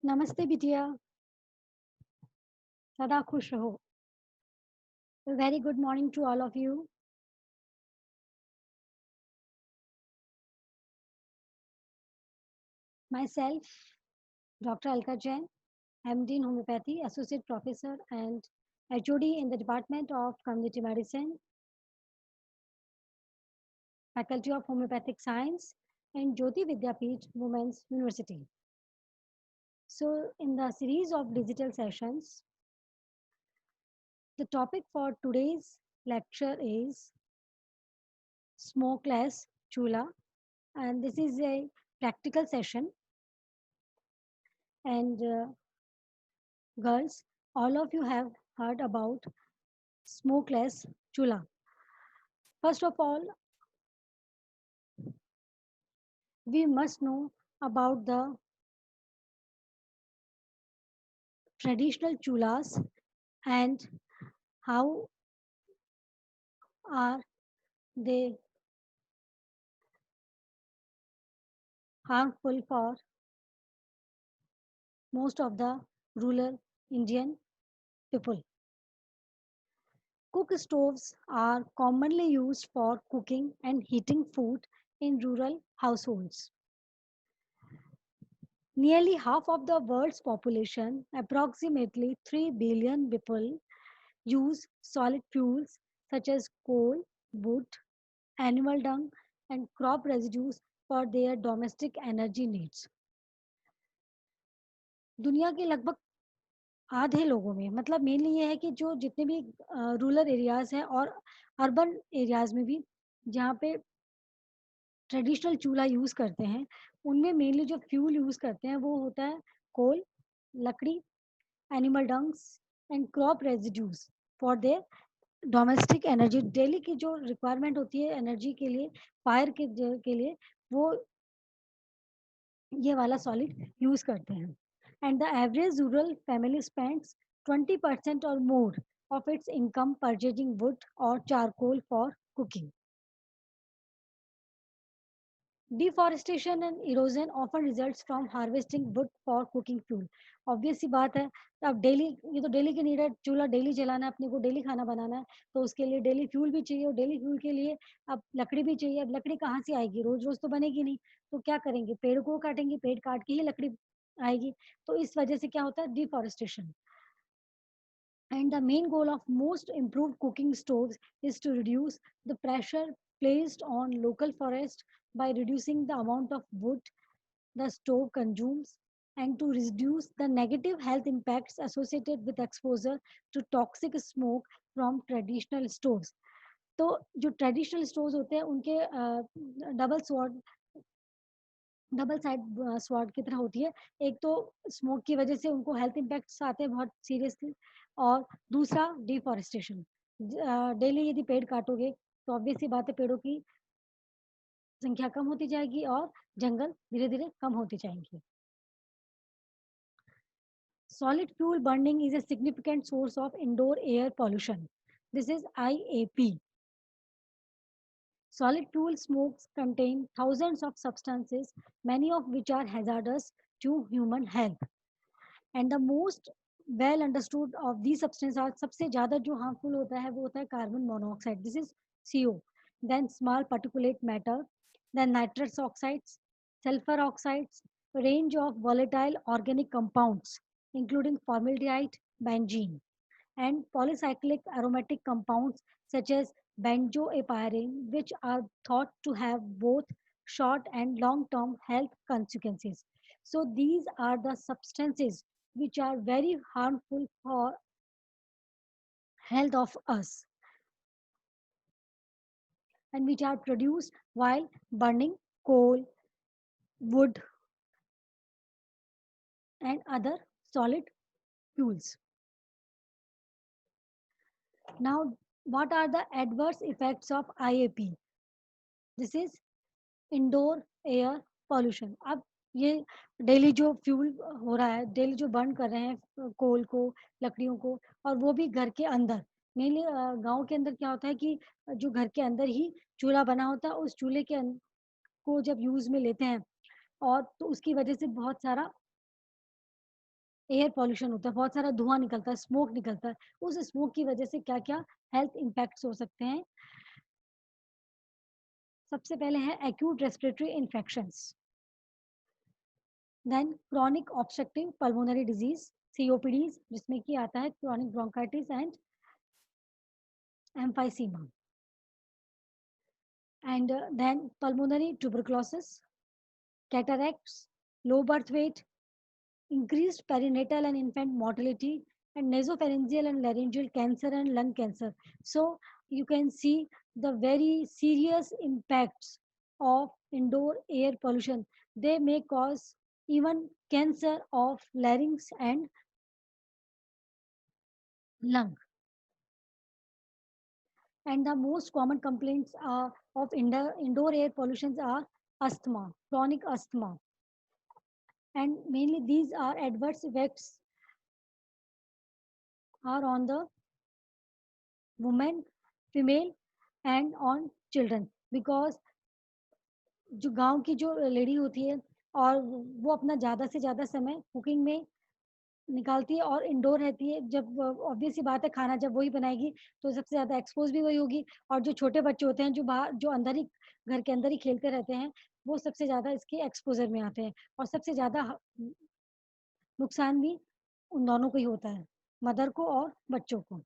नमस्ते बिटिया, सदा खुश रहो। Very good morning to all of you. Myself doctor Alka Jain, MD in homeopathy, associate professor and HOD in the Department of Community Medicine, Faculty of Homeopathic Science, and Jyoti Vidyapeeth Women's University. So, in the series of digital sessions, the topic for today's lecture is smokeless chula, and this is a practical session. And girls, all of you have heard about smokeless chula. First of all, we must know about the traditional chulas and how are they harmful for most of the rural Indian people. Cook stoves are commonly used for cooking and heating food in rural households. Nearly half of the world's population, approximately 3 billion people, use solid fuels such as coal, wood, animal dung, and crop residues for their domestic energy needs. दुनिया के लगभग आधे लोगों में मतलब mainly ये है कि जो जितने भी रूरल एरियाज हैं और अर्बन एरियाज में भी जहाँ पे ट्रेडिशनल चूल्हा यूज़ करते हैं उनमें मेनली जो फ्यूल यूज़ करते हैं वो होता है कोल, लकड़ी, animal dungs and crop residues for their domestic energy. Daily की जो रिक्वायरमेंट होती है एनर्जी के लिए, फायर के लिए वो ये वाला सॉलिड यूज करते हैं। And the average rural family spends 20% और मोर of its income purchasing wood or charcoal for cooking. Deforestation and erosion often results from harvesting wood for cooking fuel. Obvious सी बात है, अब डेली ये तो डेली की नीड है, चूल्हा डेली जलाना है, अपने को डेली खाना बनाना है, तो उसके लिए डेली फ्यूल भी चाहिए और डेली फ्यूल के लिए अब लकड़ी भी चाहिए। अब लकड़ी कहाँ से आएगी, रोज रोज तो बनेगी नहीं, तो क्या करेंगे, पेड़ को काटेंगे, पेड़ काट के ही लकड़ी आएगी। तो इस वजह से क्या होता है, deforestation. And the main goal of most improved cooking stoves is to reduce the pressure placed on local forest by reducing the amount of wood the stove consumes and to reduce the negative health impacts associated with exposure to toxic smoke from traditional stoves. तो जो traditional stoves होते हैं उनके double side sword की तरह होती है। एक तो स्मोक की वजह से उनको हेल्थ इम्पैक्ट्स आते हैं बहुत सीरियसली, और दूसरा डिफॉरेस्टेशन। डेली यदि पेड़ काटोगे तो ऑब्वियस सी बात है पेड़ों की संख्या कम होती जाएगी और जंगल धीरे धीरे कम होती जाएंगी। Solid fuel burning is a significant source of indoor air pollution. This is IAP. Solid fuel smokes contain thousands of substances, many of which are hazardous to human health. And the most well understood of these substances are सबसे ज़्यादा जो harmful होता है वो होता है carbon monoxide. This is CO. Then small particulate matter, then nitrous oxides, sulfur oxides, a range of volatile organic compounds, including formaldehyde, benzene, and polycyclic aromatic compounds such as benzoapyrene, which are thought to have both short and long term health consequences. So, these are the substances which are very harmful for health of us and which are produced while burning coal, wood, and other solid fuels. Now, what are the adverse effects of IAP? This is indoor air pollution. अब ये daily जो fuel हो रहा है, daily जो burn कर रहे हैं कोल को, लकड़ियों को, और वो भी घर के अंदर, मेनली गांव के अंदर क्या होता है कि जो घर के अंदर ही चूल्हा बना होता है उस चूल्हे के को जब यूज में लेते हैं और तो उसकी वजह से बहुत सारा एयर पॉल्यूशन होता है, बहुत सारा धुआं निकलता है, स्मोक निकलता है। उस स्मोक की वजह से क्या-क्या हेल्थ इम्पैक्ट्स हो सकते हैं। सबसे पहले है acute respiratory infections, then chronic obstructive pulmonary disease, COPDs, जिसमें कि आता है chronic bronchitis and emphysema, and then pulmonary tuberculosis, cataracts, low birth weight, increased perinatal and infant mortality, and nasopharyngeal and laryngeal cancer and lung cancer. So you can see the very serious impacts of indoor air pollution. They may cause even cancer of larynx and lung. And the most common complaints of indoor air pollution are asthma, chronic asthma, and mainly these are adverse effects are on the woman, female and on children, because जो गांव की जो lady होती है और वो अपना ज़्यादा से ज़्यादा समय कुकिंग में निकालती है और इंडोर रहती है, जब ऑब्वियस सी बात है खाना जब वही बनाएगी तो सबसे ज़्यादा एक्सपोज भी वही होगी। और जो छोटे बच्चे होते हैं जो बाहर जो अंदर ही घर के अंदर ही खेलते रहते हैं, वो सबसे ज़्यादा इसके एक्सपोजर में आते हैं और सबसे ज़्यादा नुकसान भी उन दोनों को ही होता है, मदर को और बच्चों को।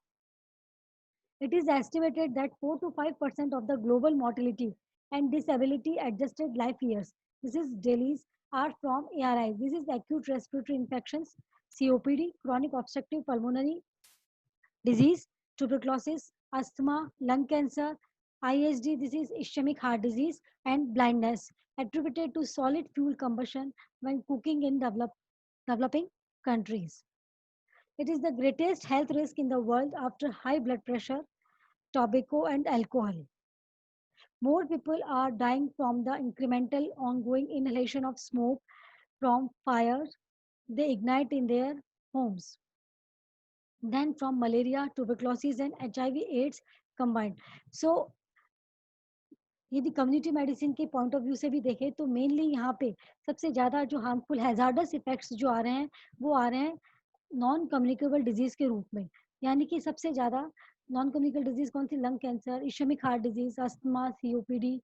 It is estimated that 4 to 5% of the global mortality and disability adjusted life years, this is Delhi's, are from ARIs. This is acute respiratory infections, COPD, chronic obstructive pulmonary disease, tuberculosis, asthma, lung cancer, IHD, this is ischemic heart disease, and blindness attributed to solid fuel combustion when cooking in developing countries. It is the greatest health risk in the world after high blood pressure, tobacco, and alcohol. More people are dying from the incremental ongoing inhalation of smoke from fires they ignite in their homes than from malaria, tuberculosis, and HIV/AIDS combined. So, यदि community medicine के point of view से भी देखें तो mainly यहाँ पे सबसे ज़्यादा जो हार्मफुल हैजार्डस इफेक्ट्स जो आ रहे हैं वो आ रहे हैं नॉन कम्युनिकेबल डिजीज के रूप में। यानी कि सबसे ज़्यादा नॉन कम्युनिकेबल डिजीज कौन सी? Lung cancer, ischemic heart disease, asthma, COPD,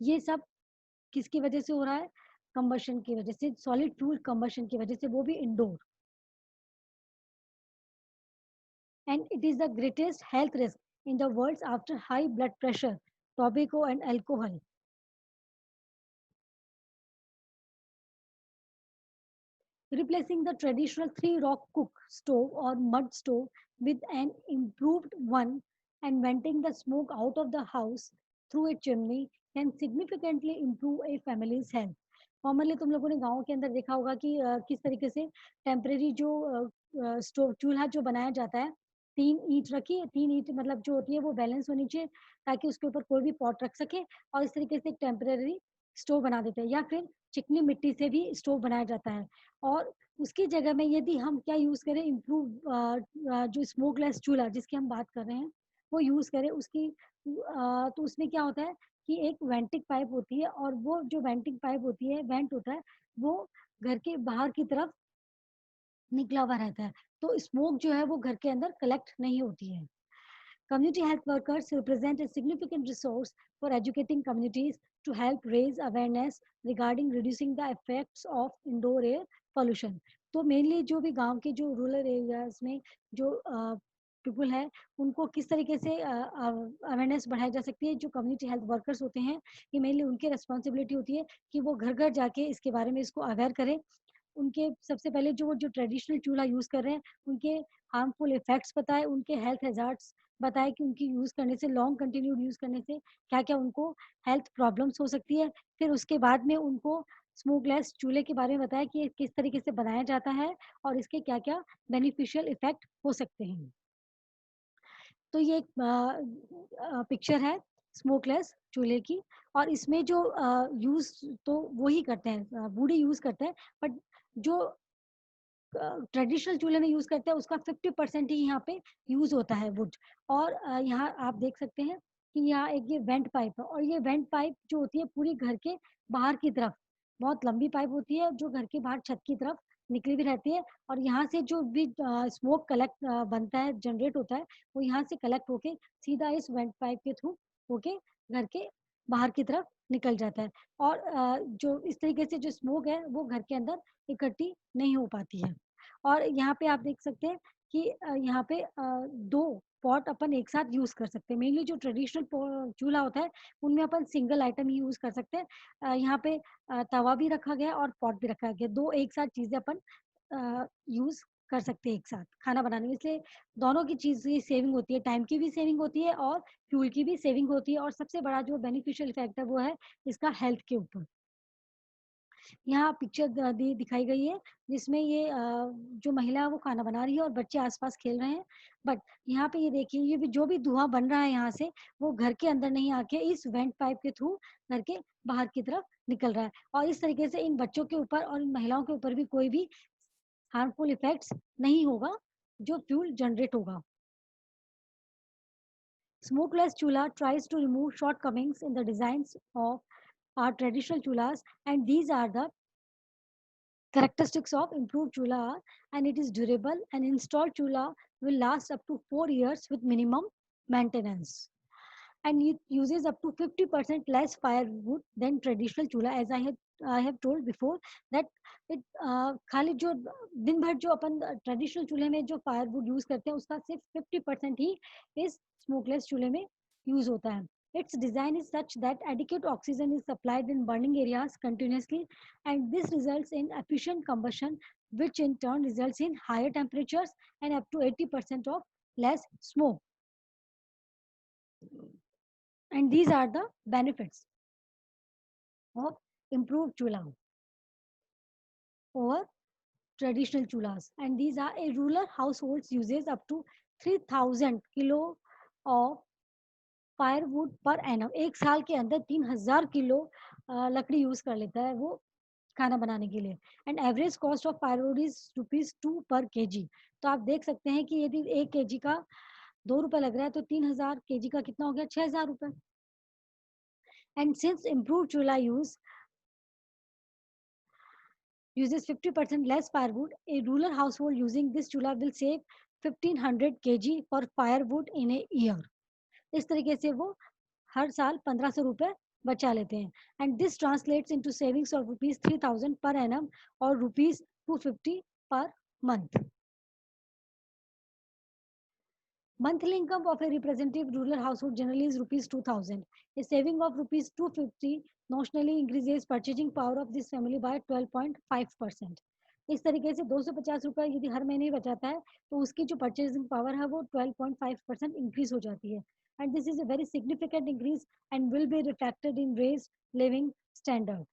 ये सब किसकी वजह से हो रहा है? कंबशन की वजह से, सॉलिड फ्यूल कंबशन की वजह से, वो भी indoor. And it is the greatest health risk in the world after high blood pressure, tobacco and alcohol. Replacing the traditional three rock cook stove or mud stove with an improved one and venting the smoke out of the house through a chimney can significantly improve a family's health. Commonly तुम लोगों ने गाँव के अंदर देखा होगा कि किस तरीके से टेम्परेरी जो स्टोव चूल्हा जो बनाया जाता है, 3 ईंट रखी है, 3 ईंट मतलब जो होती है वो बैलेंस होनी चाहिए ताकि उसके ऊपर कोई भी पॉट रख सके, और इस तरीके से एक टेम्परेरी स्टोव बना देते हैं। या फिर चिकनी मिट्टी से भी स्टोव बनाया जाता है, और उसकी जगह में यदि हम क्या यूज़ करें, इम्प्रूव जो स्मोकलेस चूल्हा जिसकी हम बात कर रहे हैं वो यूज़ करें। उसकी तो उसमें क्या होता है कि एक वेंटिंग पाइप होती है, और वो जो वेंटिंग पाइप होती है, वेंट होता है, वो घर के बाहर की तरफ निकला हुआ रहता है, तो स्मोक जो है वो घर के अंदर कलेक्ट नहीं होती है। Community health workers represent a significant resource for educating communities to help raise awareness regarding reducing the effects of indoor air pollution. तो मेनली जो भी गांव के जो रूरल एरियाज में जो पीपल है, उनको किस तरीके से अवेयरनेस बढ़ाई जा सकती है। जो कम्युनिटी हेल्थ वर्कर्स होते हैं, ये मेनली उनकी रिस्पॉन्सिबिलिटी होती है कि वो घर घर जाके इसके बारे में इसको अवेयर करें। उनके सबसे पहले जो ट्रेडिशनल चूल्हा यूज़ कर रहे हैं, उनके हार्मफुल इफेक्ट्स बताएं, उनके हेल्थ हैजार्ड्स बताएं कि उनकी यूज़ करने से, लॉन्ग कंटिन्यूड यूज़ करने से क्या-क्या उनको हेल्थ प्रॉब्लम्स हो सकती है। फिर उसके बाद में उनको स्मोकलेस चूल्हे के बारे में बताएं कि ये किस तरीके से बनाया जाता है और इसके क्या-क्या बेनिफिशियल इफेक्ट हो सकते हैं। तो ये एक पिक्चर है स्मोकलेस चूल्हे की, और इसमें जो यूज़ तो वो ही करते हैं, बूढ़े यूज़ करते हैं, बट जो ट्रेडिशनल चूल्हे में यूज़ करते हैं उसका 50% ही यहाँ पे यूज़ होता है वुड। और यहाँ आप देख सकते हैं कि यहाँ एक ये वेंट पाइप है, और ये वेंट पाइप जो होती है पूरी घर के बाहर की तरफ बहुत लंबी पाइप होती है जो घर के बाहर छत की तरफ निकली भी रहती है, और यहाँ से जो भी स्मोक कलेक्ट बनता है, जनरेट होता है, वो यहाँ से कलेक्ट होके सीधा इस वेंट पाइप के थ्रू होके घर के बाहर की तरफ निकल जाता है। और जो इस तरीके से जो स्मोक है वो घर के अंदर इकट्ठी नहीं हो पाती है। और यहाँ पे आप देख सकते हैं कि यहाँ पे दो पॉट अपन एक साथ यूज कर सकते हैं। मेनली जो ट्रेडिशनल चूल्हा होता है उनमें अपन सिंगल आइटम ही यूज कर सकते हैं। यहाँ पे तवा भी रखा गया और पॉट भी रखा गया, दो एक साथ चीजें अपन यूज कर सकते हैं एक साथ खाना बनाने में। इसलिए दोनों की चीज की सेविंग होती है, टाइम की भी सेविंग होती है और फ्यूल की भी सेविंग होती है। और सबसे बड़ा जो बेनिफिशियल इफेक्ट है वो है इसका हेल्थ के ऊपर। यहाँ पिक्चर दिखाई गई है जिसमें ये जो महिला है वो खाना बना रही है और बच्चे आसपास खेल रहे हैं। बट यहाँ पे ये देखिए, ये भी जो भी धुआं बन रहा है यहाँ से, वो घर के अंदर नहीं आके इस वेंट पाइप के थ्रू घर के बाहर की तरफ निकल रहा है। और इस तरीके से इन बच्चों के ऊपर और इन महिलाओं के ऊपर भी कोई भी हार्मफुल इफेक्ट्स नहीं होगा जो फ्यूल जनरेट होगा। Smokeless chula tries to remove shortcomings in the designs of our traditional chulas, and these are the characteristics of improved chula. And it is durable, and installed chula will last up to 4 years with minimum maintenance, and it uses up to 50% less firewood than traditional chula, as I have told before that it खाली जो दिन भर जो अपन traditional चूल्हे में जो firewood use करते हैं उसका सिर्फ 50% ही इस स्मोकलेस चूल्हे में यूज होता है। Its design is such that adequate oxygen is supplied in burning areas continuously, and this results in efficient combustion, which in turn results in higher temperatures and up to 80% of less smoke. And these are the benefits of improved chula over traditional chulas. And these are a rural households uses up to 3000 kilo of firewood per annum. एक साल के अंदर 3000 kilo लकड़ी use कर लेता है वो खाना बनाने के लिए। And average cost of firewood is ₹2 पर केजी। तो आप देख सकते हैं कि यदि 1 केजी का ₹2 लग रहा है तो 3000 केजी का कितना हो गया, ₹6000। एंड सिंस इम्प्रूव चूल्हा uses 50% less firewood, a rural household using this chula will save 1500 kg for firewood in a year. इस तरीके से वो हर साल 1500 रुपए बचा लेते हैं। And this translates into savings of ₹3000 per annum और ₹250 per month. Monthly income of a representative rural household generally is ₹2000. A saving of ₹250 notionally increases purchasing power of this family by 12.5%. इस तरीके से ₹250 यदि हर महीने ही बचाता है तो उसकी जो परचेजिंग पावर है वो 12.5% इंक्रीज हो जाती है। And this is a very significant increase and will be reflected in raised living standard.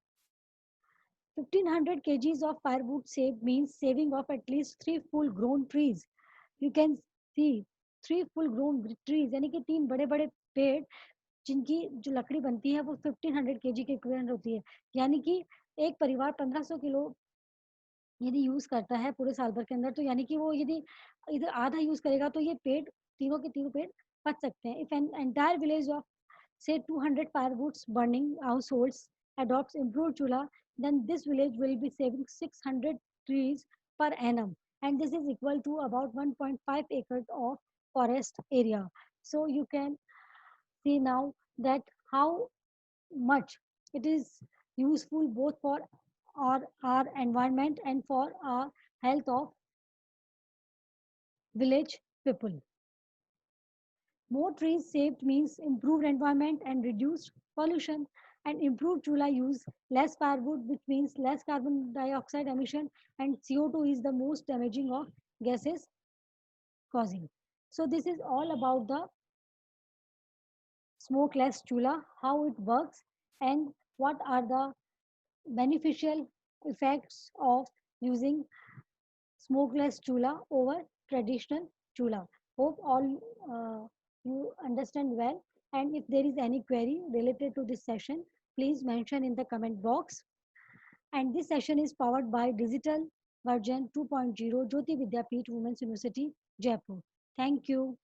1500 kgs of firewood saved means saving of at least 3 full grown trees. You can see 3 full grown trees, यानी कि 3 बड़े बड़े पेड़ जिनकी जो लकड़ी बनती है वो 1500 kg के इक्विवेलेंट होती है। यानी कि एक परिवार 1500 किलो यदि यूज करता है पूरे साल भर के अंदर, तो यानी कि वो यदि इधर आधा यूज करेगा तो ये पेड़ तीनों के तीनों पेड़ बच सकते हैं। If an entire village of say 200 firewoods burning households adopts improved chula, then this village will be saving 600 trees per annum, and this is equal to about 1.5 acres of forest area. So you can see now that how much it is useful both for our environment and for our health of village people. More trees saved means improved environment and reduced pollution, and improved chula use less firewood, which means less carbon dioxide emission, and CO2 is the most damaging of gases causing. So this is all about the smokeless chula, how it works, and what are the beneficial effects of using smokeless chula over traditional chula. Hope all you understand well. And if there is any query related to this session, please mention in the comment box. And this session is powered by Digital Version 2.0 Jyoti Vidyapeeth Women's University, Jaipur. Thank you.